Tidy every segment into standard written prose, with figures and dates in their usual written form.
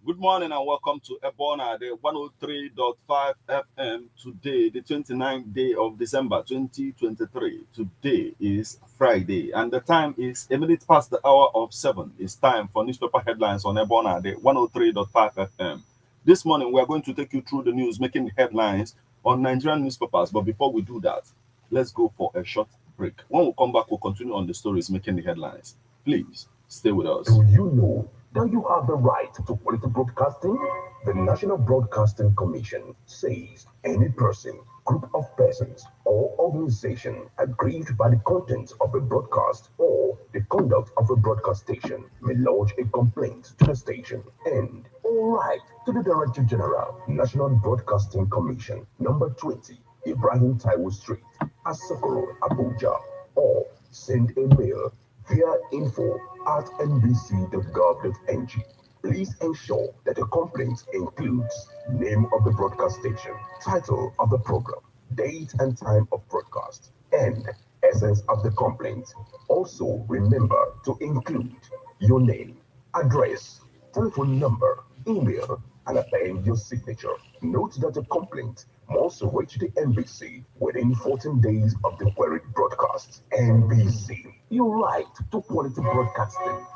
Good morning and welcome to Ebona, the 103.5 FM. Today, the 29th day of December 2023. Today is Friday, and the time is a minute past the hour of 7. It's time for newspaper headlines on Ebona, the 103.5 FM. This morning, we are going to take you through the news making headlines on Nigerian newspapers. But before we do that, let's go for a short break. When we come back, we'll continue on the stories making the headlines. Please stay with us. Do you know that you have the right to quality broadcasting? The National Broadcasting Commission says any person, group of persons, or organization aggrieved by the content of a broadcast or the conduct of a broadcast station may lodge a complaint to the station and all right to the Director General, National Broadcasting Commission, number 20, Ibrahim Taiwo Street, Asokoro, Abuja, or send a mail via info@nbc.gov.ng. Please ensure that your complaint includes name of the broadcast station, title of the program, date and time of broadcast, and essence of the complaint. Also, remember to include your name, address, telephone number, email, and append your signature. Note that a complaint must reach the NBC within 14 days of the queried broadcast. NBC, your right to quality broadcasting.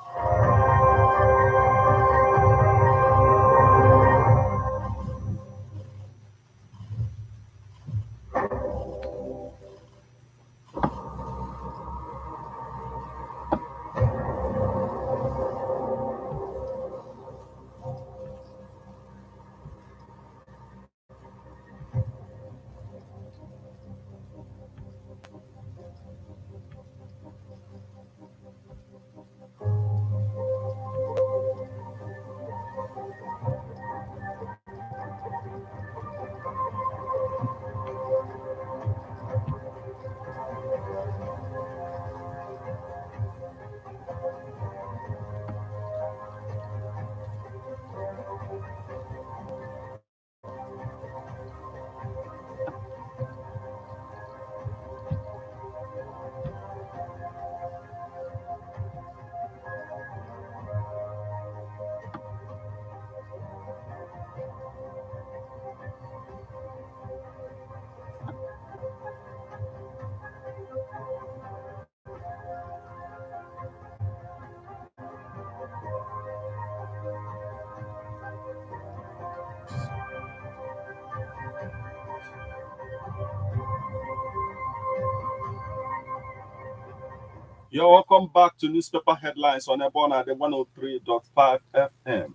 You're welcome back to newspaper headlines on Ebona, the 103.5 FM.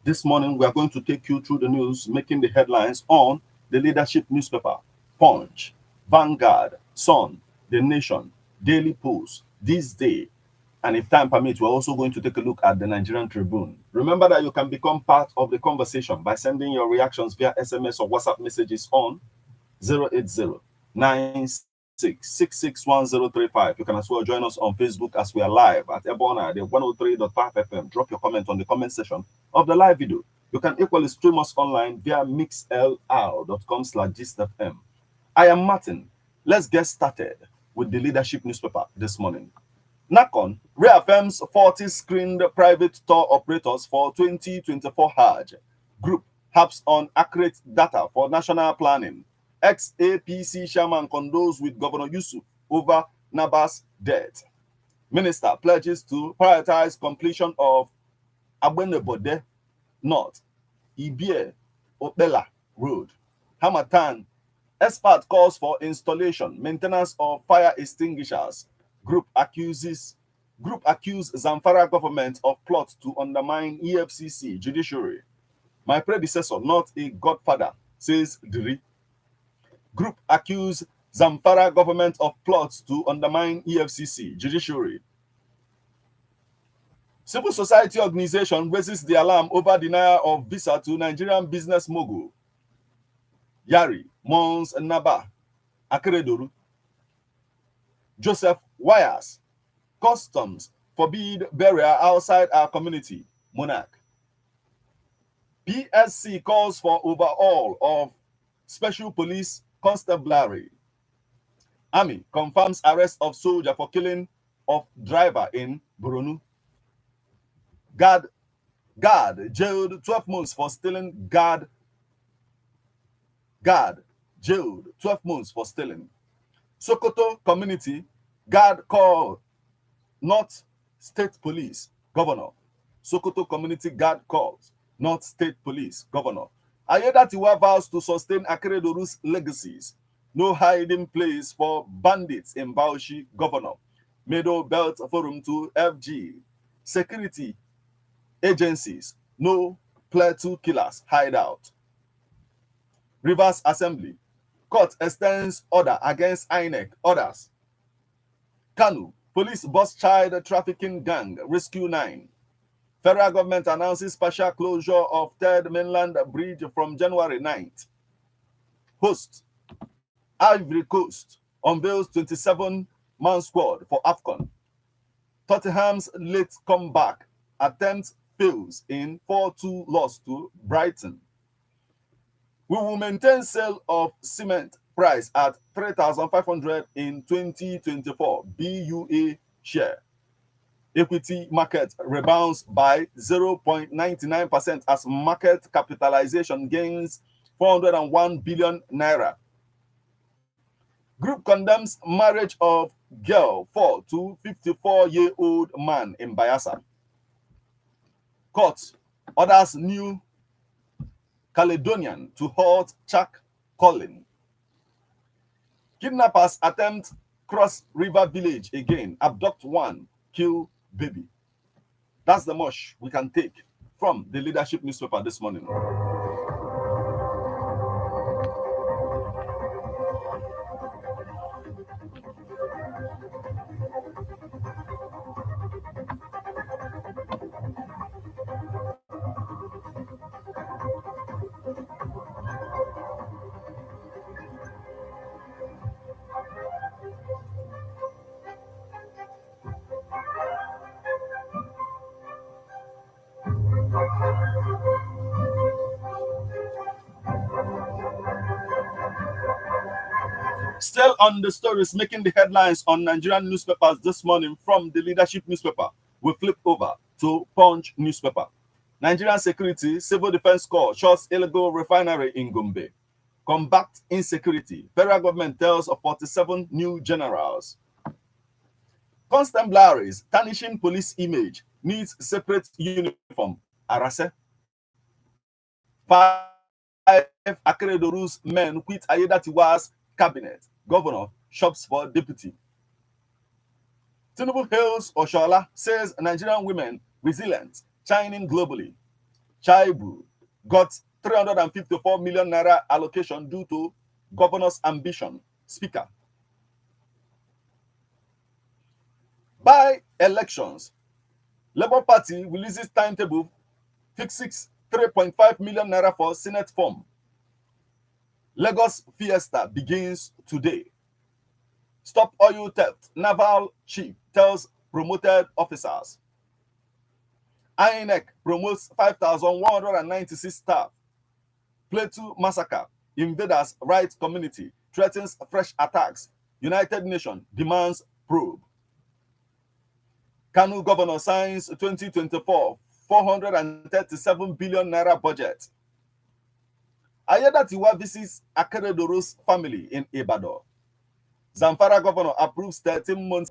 This morning, we are going to take you through the news making the headlines on the leadership newspaper, Punch, Vanguard, Sun, The Nation, Daily Post, This Day, and if time permits, we're also going to take a look at the Nigerian Tribune. Remember that you can become part of the conversation by sending your reactions via SMS or WhatsApp messages on 080 96661035. You can as well join us on Facebook as we are live at Ebona, the 103.5 FM. Drop your comment on the comment section of the live video. You can equally stream us online via mixlr.com/gistfm. I am Martin. Let's get started with the leadership newspaper this morning. NAHCON reaffirms 40 screened private tour operators for 2024 Hajj. Group harps on accurate data for national planning. Ex-APC chairman condoles with Governor Yusuf over Naba's death. Minister pledges to prioritize completion of Agbenebode North, Ibie, Opela Road. Hamatan, expert calls for installation, maintenance of fire extinguishers. Group accuses Group accuse Zamfara government of plot to undermine EFCC judiciary. My predecessor, not a godfather, says Diri. Group accuse Zamfara government of plots to undermine EFCC judiciary. Civil society organization raises the alarm over denial of visa to Nigerian business mogul. Yari mourns Naba Akeredolu. Joseph Wires. Customs forbid burial outside our community. Monarch. PSC calls for overhaul of special police constabulary. Army confirms arrest of soldier for killing of driver in Boronu. Guard jailed 12 months for stealing. Guard jailed 12 months for stealing. Sokoto community guard called not state police governor. Sokoto community guard calls not state police governor. Ayedatiwa vows to sustain Akeredolu's legacies. No hiding place for bandits in Bauchi, governor. Middle Belt Forum to FG. Security agencies. No Plateau killers hideout. Rivers Assembly. Court extends order against INEC. Orders. Kanu. Police bust child trafficking gang. Rescue 9. Federal government announces partial closure of Third Mainland Bridge from January 9th. Host. Ivory Coast unveils 27-man squad for AFCON. Tottenham's late comeback attempt fails in 4-2 loss to Brighton. We will maintain sale of cement price at 3,500 in 2024. BUA share. Equity market rebounds by 0.99% as market capitalization gains 401 billion naira. Group condemns marriage of girl 4 to 54-year-old man in Bayelsa. Court orders New Caledonian to halt Chak calling. Kidnappers attempt cross river village again. Abduct one, kill baby. That's the much we can take from the leadership newspaper this morning. Still on the stories making the headlines on Nigerian newspapers this morning from the leadership newspaper, we flip over to Punch newspaper. Nigerian security, civil defense corps shuts illegal refinery in Gombe. Combat insecurity, federal government tells of 47 new generals. Constabularies tarnishing police image needs separate uniform. Arase. 5 Akeredolu's men quit Ayedatiwa's cabinet. Governor shops for deputy. Tinubu hails Oshola, says Nigerian women resilient, shining globally. Chaibu got 354 million naira allocation due to governor's ambition. Speaker. By elections, Labour Party releases timetable, fixes 3.5 million naira for Senate form. Lagos Fiesta begins today. Stop oil theft. Naval chief tells promoted officers. INEC promotes 5,196 staff. Plateau massacre. Invaders' rights community threatens fresh attacks. United Nations demands probe. Kanu governor signs 2024 437 billion naira budget. Ayedatiwa visits Akeredolu's family in Ibadan. Zamfara governor approves 13 months.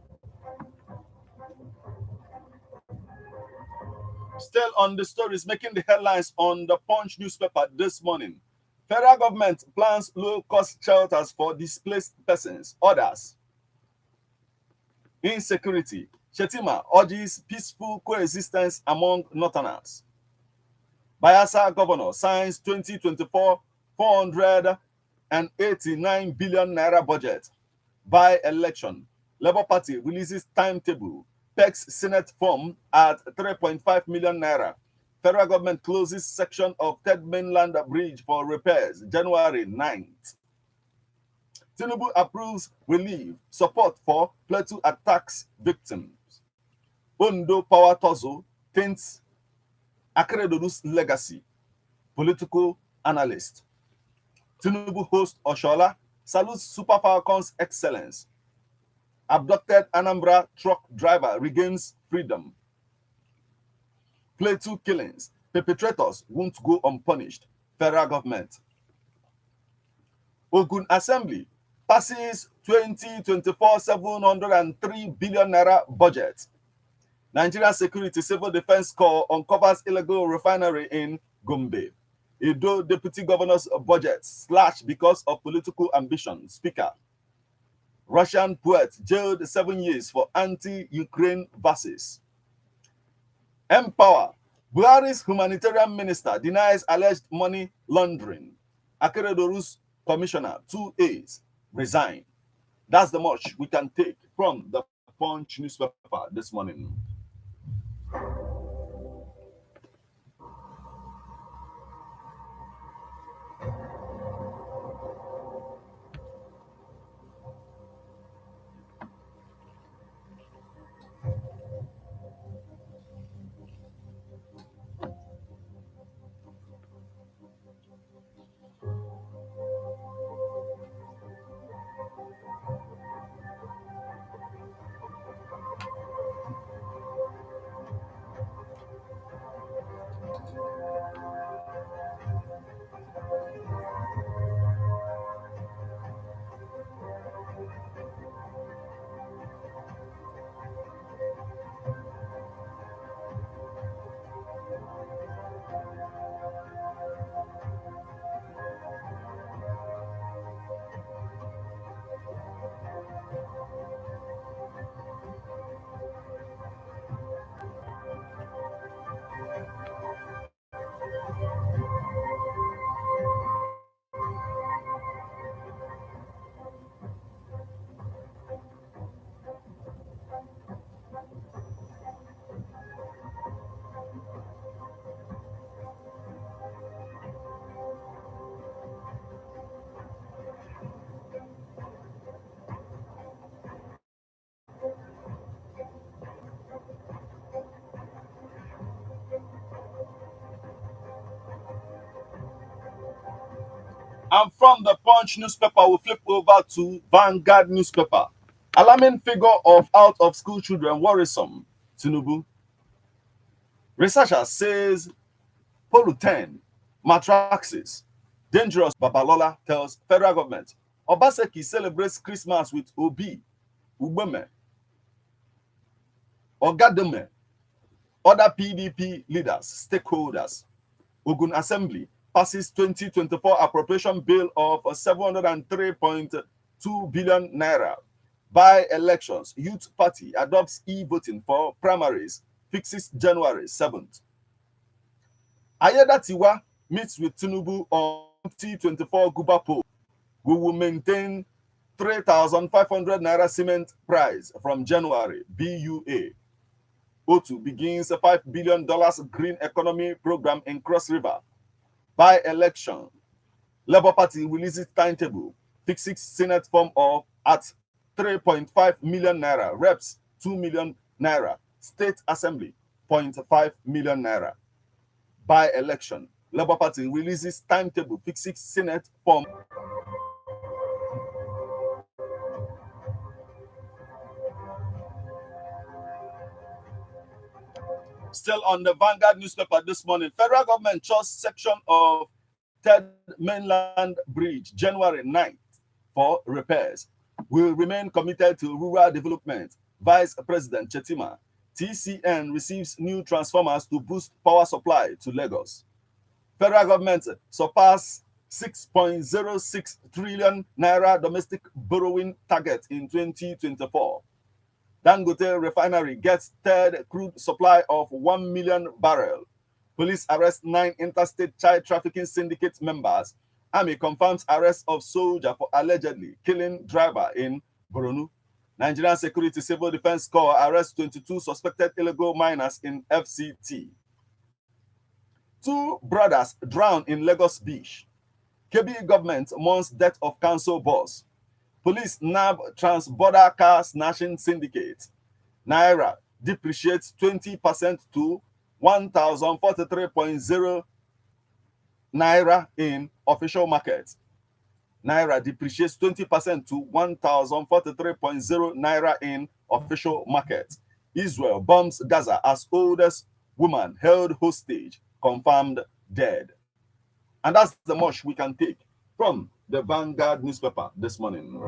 Still on the stories making the headlines on the Punch newspaper this morning. Federal government plans low-cost shelters for displaced persons. Others. Insecurity. Shetima urges peaceful coexistence among Northerners. Bayelsa governor signs 2024 489 billion naira budget. By election, Labour Party releases timetable, pegs Senate form at 3.5 million naira. Federal government closes section of Third Mainland Bridge for repairs January 9th. Tinubu approves relief support for Plateau attacks victims. Ondo Power Tussle taints Akeredodu's legacy. Political analyst. Tinubu host Oshola salutes Super Falcons' excellence. Abducted Anambra truck driver regains freedom. Plateau killings. Perpetrators won't go unpunished. Federal government. Ogun Assembly passes 2024 703 billion naira budget. Nigeria Security Civil Defense Corps uncovers illegal refinery in Gombe. Edo Deputy Governor's budget slashed because of political ambition. Speaker. Russian poet jailed 7 years for anti-Ukraine verses. Empower. Buhari's humanitarian minister denies alleged money laundering. Akeredodu's commissioner, 2As, resign. That's the much we can take from the Punch newspaper this morning. And from the Punch newspaper, we flip over to Vanguard newspaper. Alarming figure of out-of-school children worrisome. Tinubu. Researcher says pollutant, matraxis, dangerous. Babalola tells federal government. Obaseki celebrates Christmas with Obi, Ubeme, Ogademe, other PDP leaders, stakeholders. Ogun Assembly passes 2024 appropriation bill of 703.2 billion naira. By elections, Youth Party adopts e-voting for primaries, fixes January 7th. Ayedatiwa meets with Tinubu on 2024 Guba poll. We will maintain 3,500 naira cement price from January. BUA. O2 begins a $5 billion green economy program in Cross River. By election, Labour Party releases timetable, fixes Senate form of at 3.5 million naira, reps 2 million naira, State Assembly 0.5 million naira. By election, Labour Party releases timetable, fixes Senate form. Still on the Vanguard newspaper this morning, federal government chose section of Third Mainland Bridge January 9th for repairs. Will remain committed to rural development. Vice President Chetima. TCN receives new transformers to boost power supply to Lagos. Federal government surpass 6.06 trillion naira domestic borrowing target in 2024. Dangote refinery gets third crude supply of 1 million barrel. Police arrest 9 interstate child trafficking syndicate members. Army confirms arrest of soldier for allegedly killing driver in Borno. Nigerian Security Civil Defense Corps arrests 22 suspected illegal miners in FCT. Two brothers drown in Lagos Beach. KB government mourns death of council boss. Police nab trans-border car snatching syndicate. Naira depreciates 20% to 1,043.0 naira in official market. Naira depreciates 20% to 1,043.0 naira in official market. Israel bombs Gaza as oldest woman held hostage confirmed dead. And that's the much we can take from the Vanguard newspaper this morning.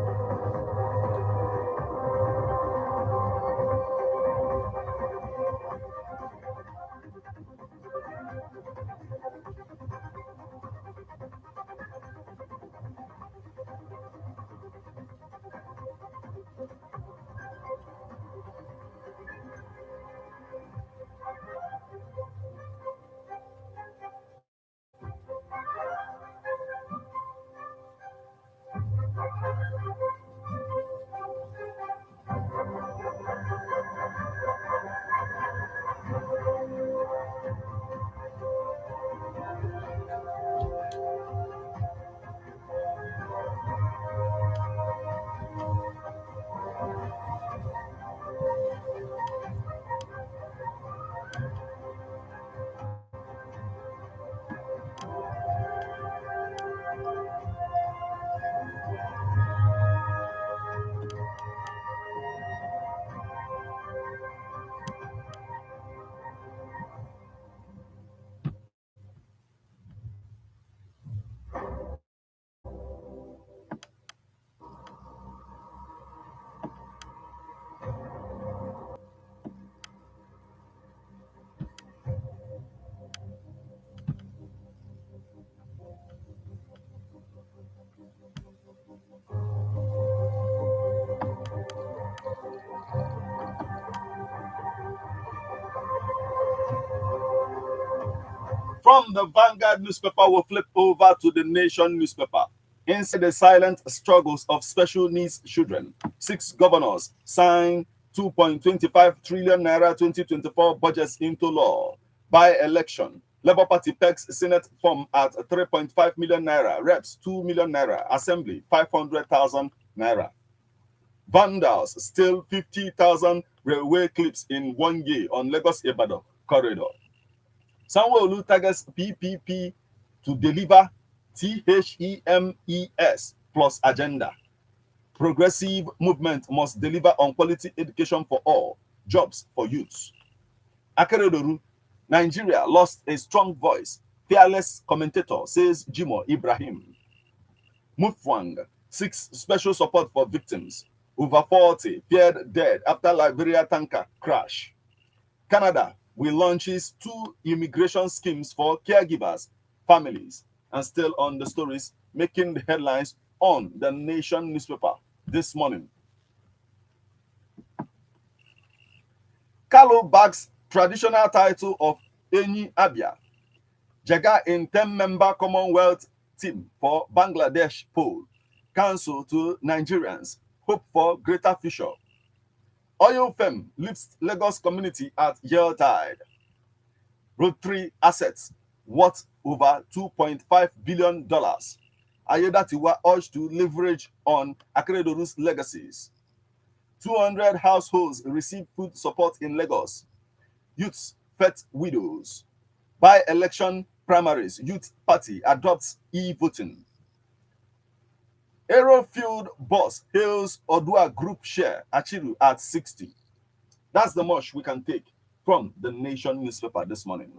From the Vanguard newspaper, we'll flip over to the Nation newspaper. Inside the silent struggles of special needs children, 6 governors sign 2.25 trillion naira 2024 budgets into law. By election, Labour Party pegs Senate form at 3.5 million naira, reps 2 million naira, assembly 500,000 naira. Vandals steal 50,000 railway clips in 1 year on Lagos Ibadan corridor. Sanwo-Olu targets PPP to deliver THEMES plus agenda. Progressive movement must deliver on quality education for all, jobs for youths. Akeredolu, Nigeria lost a strong voice. Fearless commentator, says Jimo Ibrahim. Mufwang seeks special support for victims. Over 40 feared dead after Liberia tanker crash. Canada will launches 2 immigration schemes for caregivers, families, and still on the stories making the headlines on the Nation newspaper this morning. Kalu bags traditional title of Enyi Abia. Jaga in 10-member Commonwealth team for Bangladesh poll. Council to Nigerians. Hope for greater future. Oil firm lifts Lagos community at year tide. Road 3 assets worth over $2.5 billion. Ayedatiwa urged to leverage on Akeredolu's legacies. 200 households receive food support in Lagos. Youths fet widows. By-election primaries, Youth Party adopts e-voting. Aerofield boss hails Odua Group share Achiru at 60. That's the much we can take from the Nation newspaper this morning.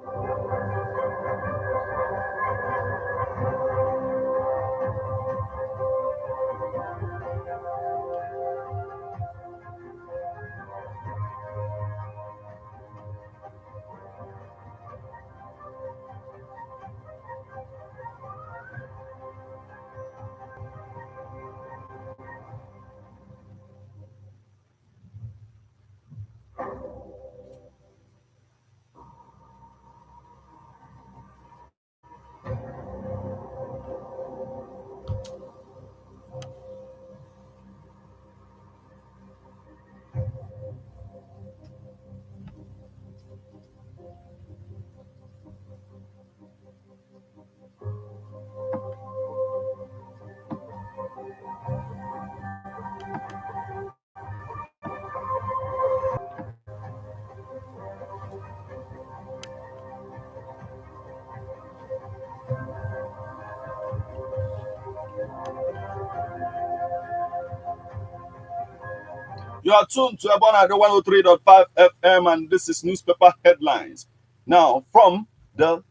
You are tuned to Ebon 103.5 FM, and this is newspaper headlines. Now, from the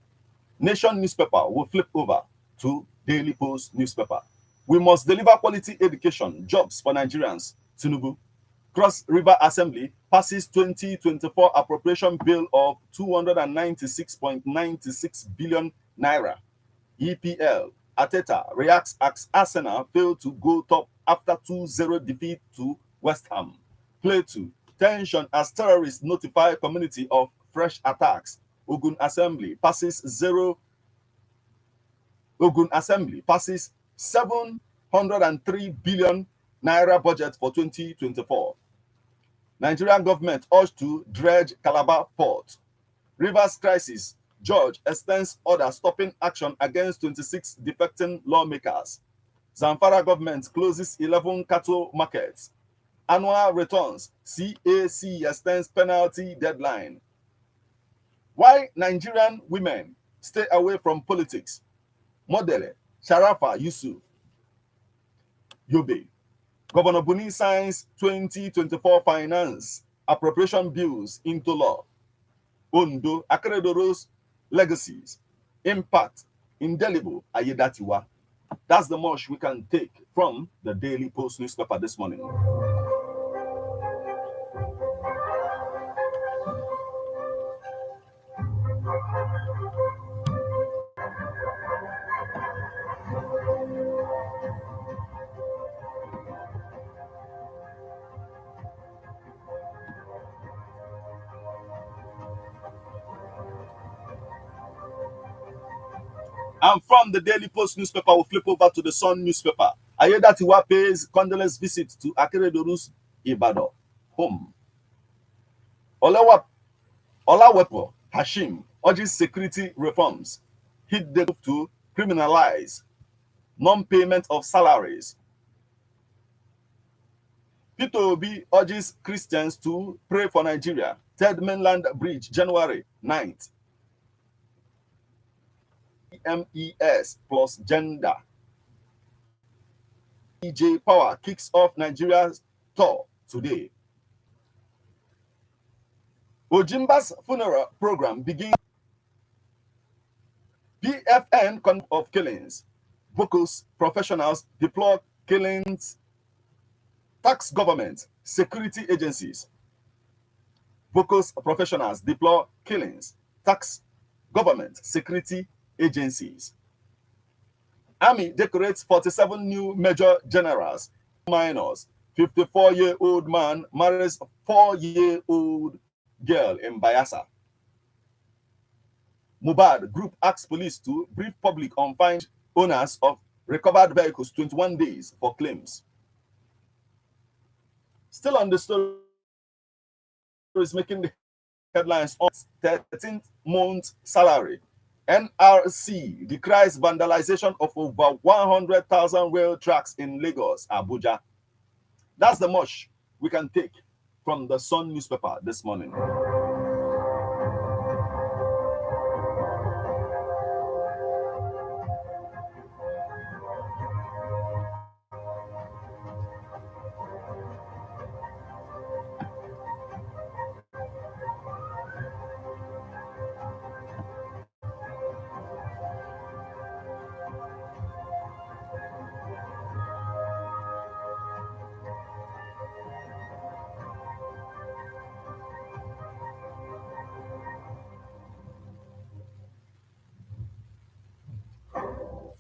Nation newspaper, we'll flip over to Daily Post newspaper. We must deliver quality education, jobs for Nigerians. Tinubu. Cross River Assembly passes 2024 appropriation bill of 296.96 billion naira. EPL. Ateta reacts as Arsenal failed to go top after 2-0 defeat to West Ham. Play 2. Tension as terrorists notify community of fresh attacks. Ogun Assembly passes 703 billion naira budget for 2024. Nigerian government urged to dredge Calabar port. Rivers crisis. George extends order stopping action against 26 defecting lawmakers. Zamfara government closes 11 cattle markets. Annual returns. CAC extends penalty deadline. Why Nigerian women stay away from politics. Modele Sharafa Yusuf Yobe. Governor Buni signs 2024 finance appropriation bills into law. Ondo Akeredoro's legacies, impact, indelible Ayedatiwa. That's the much we can take from the Daily Post newspaper this morning. And from the Daily Post newspaper, we'll flip over to the Sun newspaper. Ayedatiwa pays condolence visit to Akeredoro's Ibadan home. Olawepo Hashim urges security reforms. Hit the move to criminalize non-payment of salaries. Peter Obi urges Christians to pray for Nigeria. Third Mainland Bridge, January 9th. MES plus gender. EJ Power kicks off Nigeria's tour today. Ojimba's funeral program begins. PFN of killings. Vocals professionals deploy killings. Tax government, security agencies. Vocals professionals deploy killings. Tax government, security agencies. Army decorates 47 new major generals. Minors. 54-year-old man marries a 4-year-old girl in Bayelsa. Mubad group asks police to brief public on find owners of recovered vehicles 21 days for claims. Still on the story is making the headlines on 13th month salary. NRC decries vandalization of over 100,000 rail tracks in Lagos, Abuja. That's the much we can take from the Sun newspaper this morning.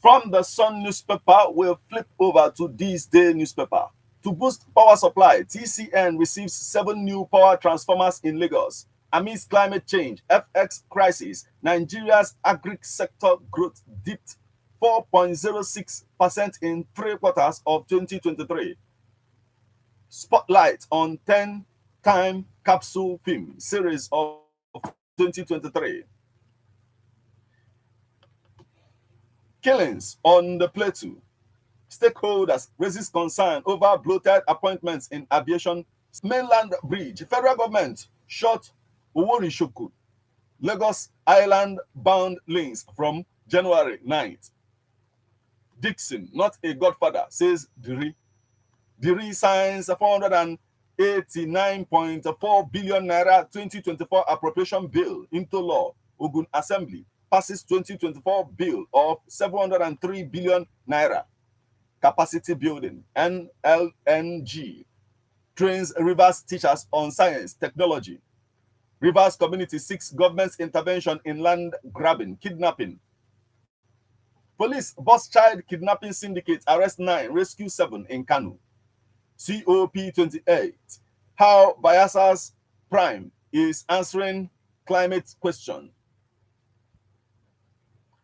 From the Sun newspaper, we'll flip over to this day newspaper. To boost power supply, TCN receives 7 new power transformers in Lagos. Amidst climate change, FX crisis, Nigeria's agri sector growth dipped 4.06% in 3 quarters of 2023. Spotlight on 10-time capsule film series of 2023. Killings on the plateau. Stakeholders raises concern over bloated appointments in aviation. Mainland Bridge. Federal government shut Oworishoku, Lagos Island bound lanes from January 9th. Dixon, not a godfather, says Diri. Diri signs 480 89.4 billion naira 2024 appropriation bill into law. Ogun Assembly passes 2024 bill of 703 billion naira. Capacity building. NLNG trains Rivers teachers on science, technology. Rivers community seeks government's intervention in land grabbing, kidnapping. Police bust child kidnapping syndicate, arrest 9, rescue 7 in Kanu. COP28, how Bayasa's prime is answering climate question.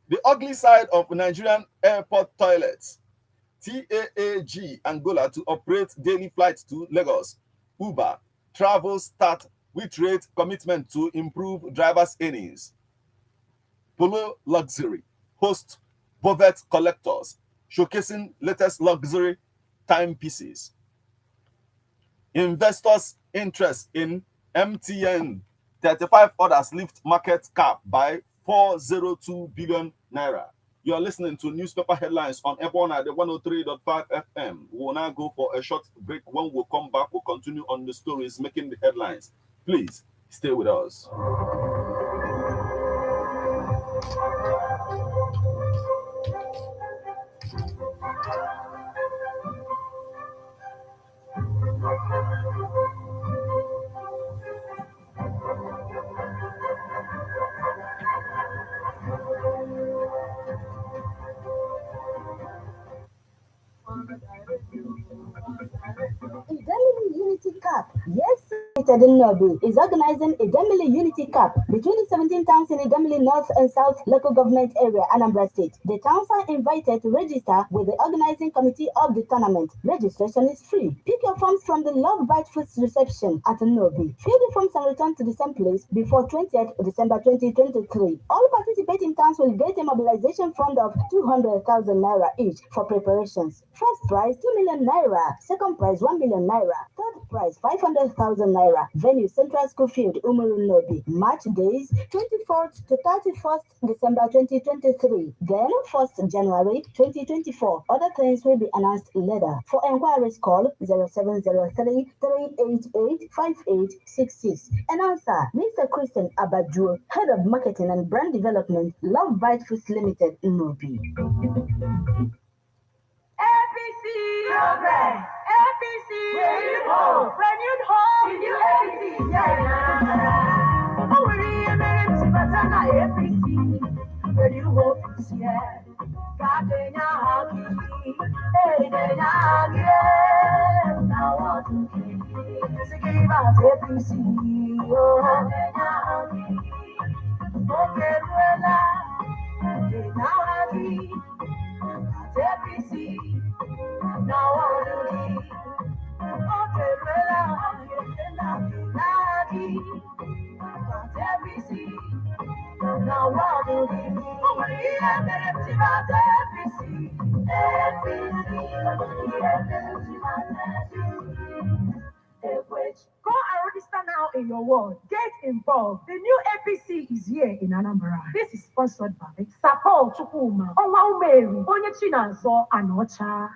The ugly side of Nigerian airport toilets. TAAG Angola to operate daily flights to Lagos. Uber travel start with rate commitment to improve drivers' earnings. Polo Luxury host Bovet collectors showcasing latest luxury timepieces. Investors' interest in MTN. 35 others lift market cap by 402 billion naira. You are listening to newspaper headlines on F1 at the 103.5 FM. We will now go for a short break. When we come back, we'll continue on the stories making the headlines. Please stay with us. Idemili Unity Cup. Yes, Nobi is organizing Idemili Unity Cup between the 17 towns in Idemili North and South local government area, Anambra State. The towns are invited to register with the organizing committee of the tournament. Registration is free. Pick your forms from the Love Bite Foods reception at Nobi. Fill the forms and return to the same place before 20th December 2023. All participating towns will get a mobilization fund of 200,000 naira each for preparations. First prize 2 million naira, second prize 1 million naira, third prize 500,000 naira. Venue Central School Field, Umuru Nobi. Match days 24th to 31st December 2023. Then 1st January 2024. Other things will be announced later. For enquiries, call 0703 388 5866. Announcer Mr. Christian Abadjo, Head of Marketing and Brand Development, Love Bite Foods Limited, Nobi. APC progress. APC renewed hope. Renewed hope. Renew APC. Yeah. Oh, we are meant to Batana APC. Renew hope is here. Kadenya haki. Hey, Denya haki. Now what to do? To give out APC. Oh, Denya haki. Okay, well, Denya haki. APC. Now what do we? Okay, APC. Now what do we? Oh, we have APC. Go and register now in your ward. Get involved. The new APC is here in Anambra. This is sponsored by Sapo Chukuma, Oma Umeri, Onye Chinanzo, and Ocha.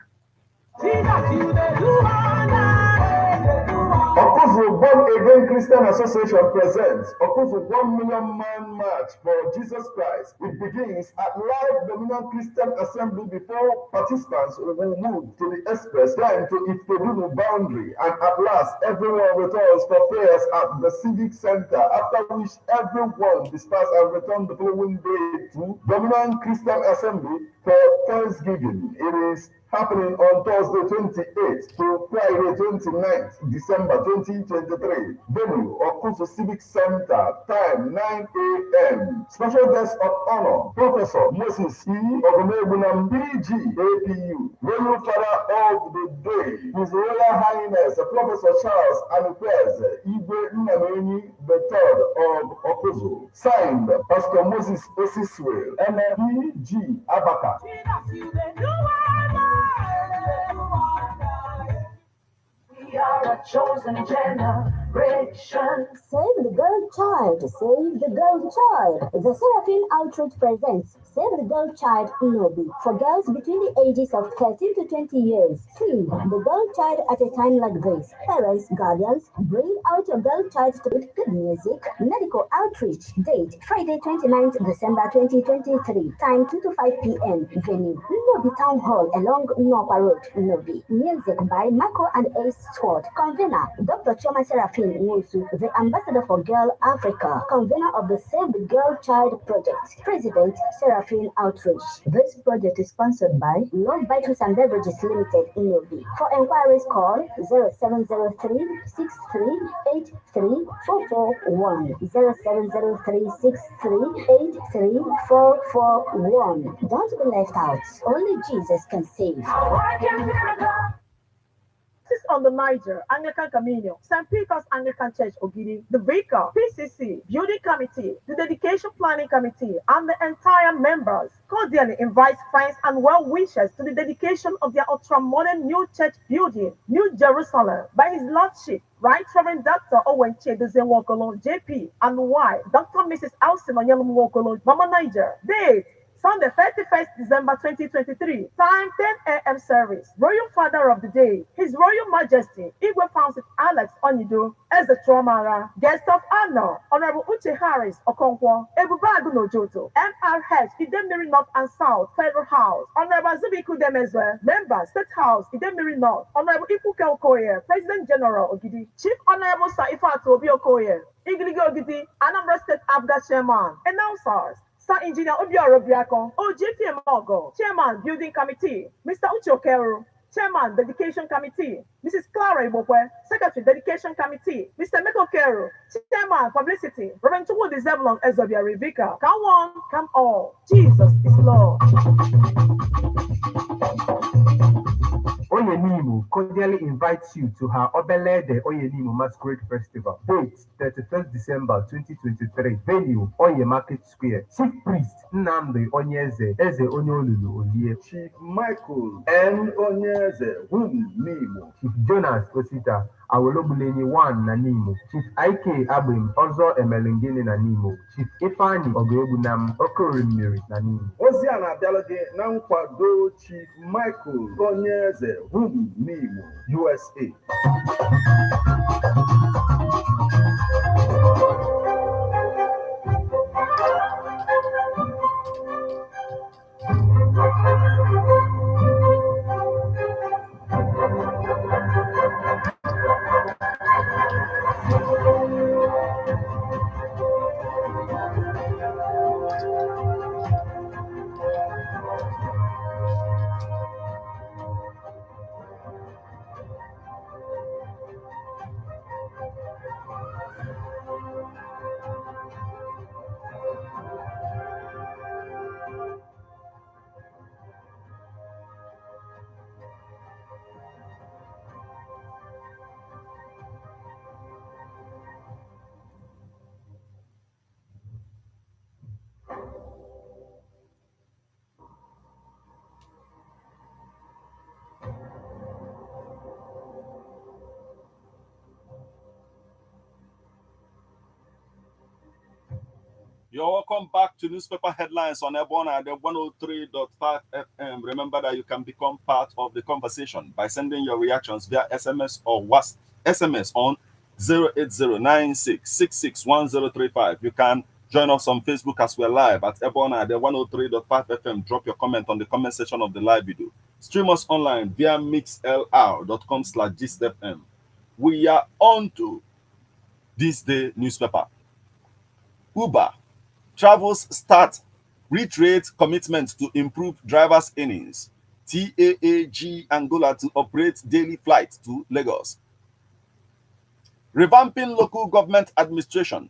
Okuzu Born Again Christian Association presents Okuzu 1 Million Man March for Jesus Christ. It begins at Live Dominion Christian Assembly before participants will move to the express, then to Ifedunu boundary, and at last everyone returns for prayers at the Civic Center, after which everyone disperses and returns the following day to Dominion Christian Assembly for Thanksgiving. It is happening on Thursday 28th to Friday 29th December 2023. Venue Okuzu Civic Center, time 9 a.m. Special guest of honor, Professor Moses E. Ogunebunam PG APU. Royal Father of the Day, His Royal Highness Professor Charles Anukweze Igwe Nnameni III of Okuzu. Signed, Pastor Moses Osiswe, MPG Abaka. We are a chosen generation. celebration. Save the Girl Child, Save the Girl Child. The Seraphim Outreach presents Save the Girl Child Nobi for girls between the ages of 13 to 20 years. Theme: The Girl Child at a time like this. Parents, guardians, bring out your girl child to good music. Medical outreach. Date: Friday 29th December 2023. Time 2 to 5 p.m. Venue: Nobi Town Hall along Norpa Road, Nobi. Music by Marco and Ace Squad. Convener: Dr. Choma Seraphim Nwosu, the Ambassador for Girl Africa, convener of the Save the Girl Child Project, President, Seraphim Outreach. This project is sponsored by Love Vitals and Beverages Limited, Nobi. For inquiries, call 0703 6383441. 0703 Don't be left out. Only Jesus can save. Working miracle. This is on the Niger Anglican Communion, St. Peter's Anglican Church, Ogidi, the Vicar, PCC, Building Committee, the Dedication Planning Committee, and the entire members cordially invites friends and well-wishers to the dedication of their ultra-modern new church building, New Jerusalem, by His Lordship, Right Reverend Dr. Owen Chedozie JP, and wife, Dr. Mrs. Alison Onyelum Wokolo, Mama Niger. Date: Sunday, 31st December 2023. Time 10 a.m. service. Royal Father of the Day, His Royal Majesty, Igwe Francis Alex Onido, as the Traumara. Guest of Honor, Honorable Uche Harris Okonkwo, Ebubagu Nojoto, MRH, Idemiri North and South, Federal House, Honorable Zubiku Demezwe, Member, State House, Idemiri North, Honorable Ifuke Okoye, President General Ogidi, Chief Honorable Saifa Tobi Okoye, Igilige Ogidi, Anambra State Abga Chairman, Announcers, Sir Engineer Obiora Biakon, OJP Mogo, Chairman Building Committee, Mr. Uche Okeru, Chairman Dedication Committee, Mrs. Clara Ibokwe, Secretary Dedication Committee, Mr. Meko Keru, Chairman Publicity, Reverend Chukwudi Zebulon Ezobia Rivika. Come one, come all. Jesus is Lord. Oyenimu cordially invites you to her Obelede Oyenimu Masquerade Festival. Date: 31st December 2023. Venue: Oye Market Square. Chief Priest Nnamdi Onyeze Eze Onyeolulu Olie. Chief Michael N. Onyeze Nimo. Chief Jonas Osita Awolobuleni 1 na Nimo. Chief Ike Abim Ozo Emelengene na Nimo. Chief Ifani Ogeogunam Okorimmiri na Nimo. Ozi a na-abịala gị na nkwado Chief Michael Onyeze Nimo, USA. You're welcome back to Newspaper Headlines on Ebona at the 103.5 FM. Remember that you can become part of the conversation by sending your reactions via SMS or WhatsApp SMS on 08096661035. You can join us on Facebook as we're live at Ebona at the 103.5 FM. Drop your comment on the comment section of the live video. Stream us online via mixlr.com/gistfm. We are on to this day newspaper. Uber Travels start reiterate commitment to improve drivers' earnings. TAAG Angola to operate daily flights to Lagos. Revamping local government administration.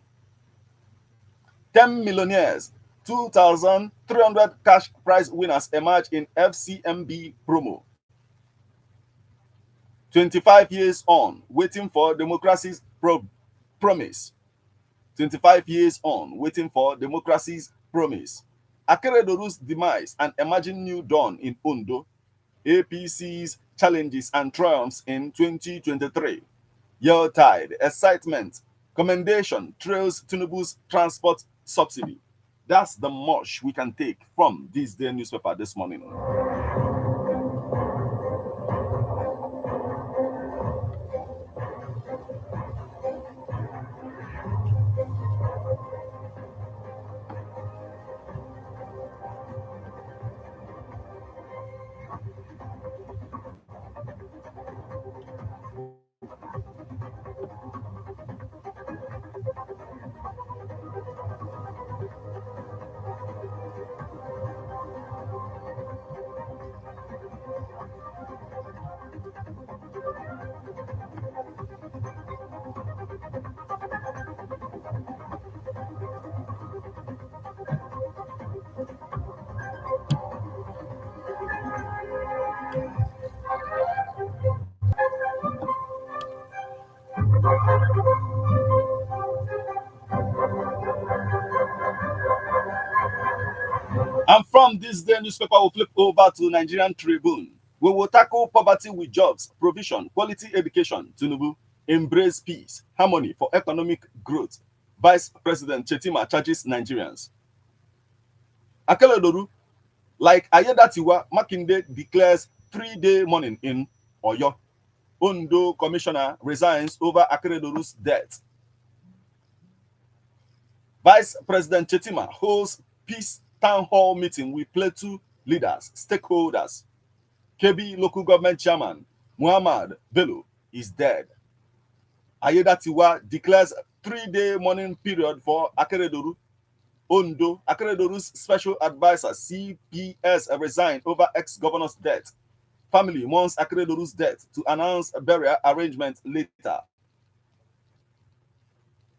10 millionaires, 2,300 cash prize winners emerge in FCMB promo. 25 years on, waiting for democracy's promise. 25 years on, waiting for democracy's promise. Akeredoru's demise and emerging new dawn in Ondo. APC's challenges and triumphs in 2023. Tide, excitement, commendation trails Tinubu's transport subsidy. That's the much we can take from this day newspaper this morning. And from this day newspaper, we'll flip over to Nigerian Tribune. We will tackle poverty with jobs, provision, quality education. Tinubu, embrace peace, harmony for economic growth. Vice President Chetima charges Nigerians. Akeledoru, like Ayedatiwa, Makinde declares 3-day mourning in Oyo. Ondo commissioner resigns over Akeledoru's death. Vice President Chetima holds peace town hall meeting with Plateau leaders, stakeholders. KB local government chairman Muhammad Bello is dead. Ayedatiwa declares 3-day mourning period for Akeredolu. Ondo, Akeredoru's special advisor CPS resigned over ex-governor's death. Family mourns Akeredoru's death to announce a burial arrangement later.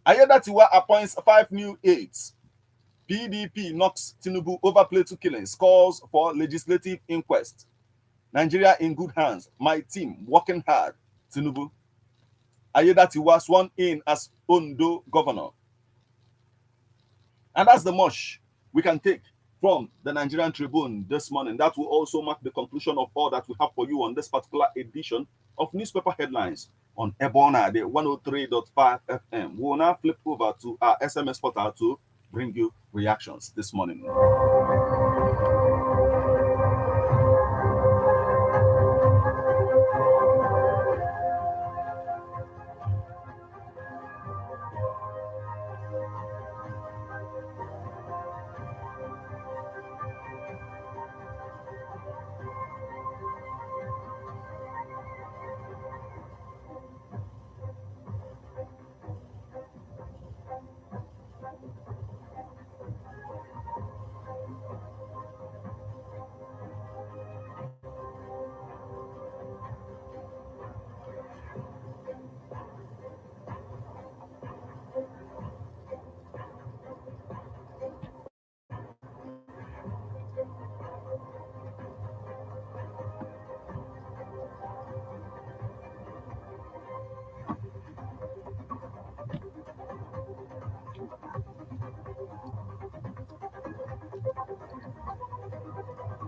Ayedatiwa appoints 5 new aides. PDP knocks Tinubu over Plateau killings, calls for legislative inquest. Nigeria in good hands. My team working hard. Tinubu. Ayedatiwa sworn in as Ondo governor. And that's the much we can take from the Nigerian Tribune this morning. That will also mark the conclusion of all that we have for you on this particular edition of Newspaper Headlines on Ebona, the 103.5 FM. We will now flip over to our SMS portal to bring you reactions this morning.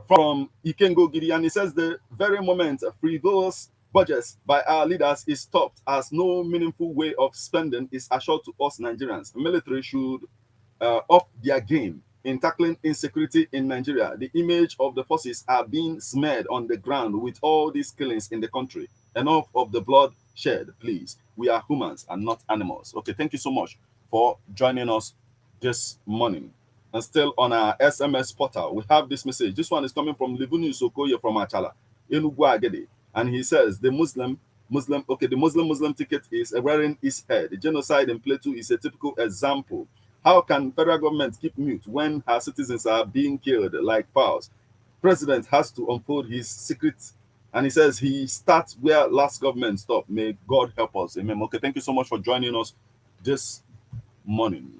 From Ikengo Gidi, and he says the very moment frivolous budgets by our leaders is stopped, as no meaningful way of spending is assured to us Nigerians. Military should up their game in tackling insecurity in Nigeria. The image of the forces are being smeared on the ground with all these killings in the country. Enough of the blood shed, please. We are humans and not animals. Okay, thank you so much for joining us this morning. And still on our SMS portal, we have this message. This one is coming from Libunu Sokoye from Achala, Enugu Agede. And he says the Muslim ticket is wearing his head. The genocide in Plateau is a typical example. How can federal government keep mute when her citizens are being killed like fowls? President has to unfold his secrets. And he says he starts where last government stopped. May God help us. Amen. Okay, thank you so much for joining us this morning.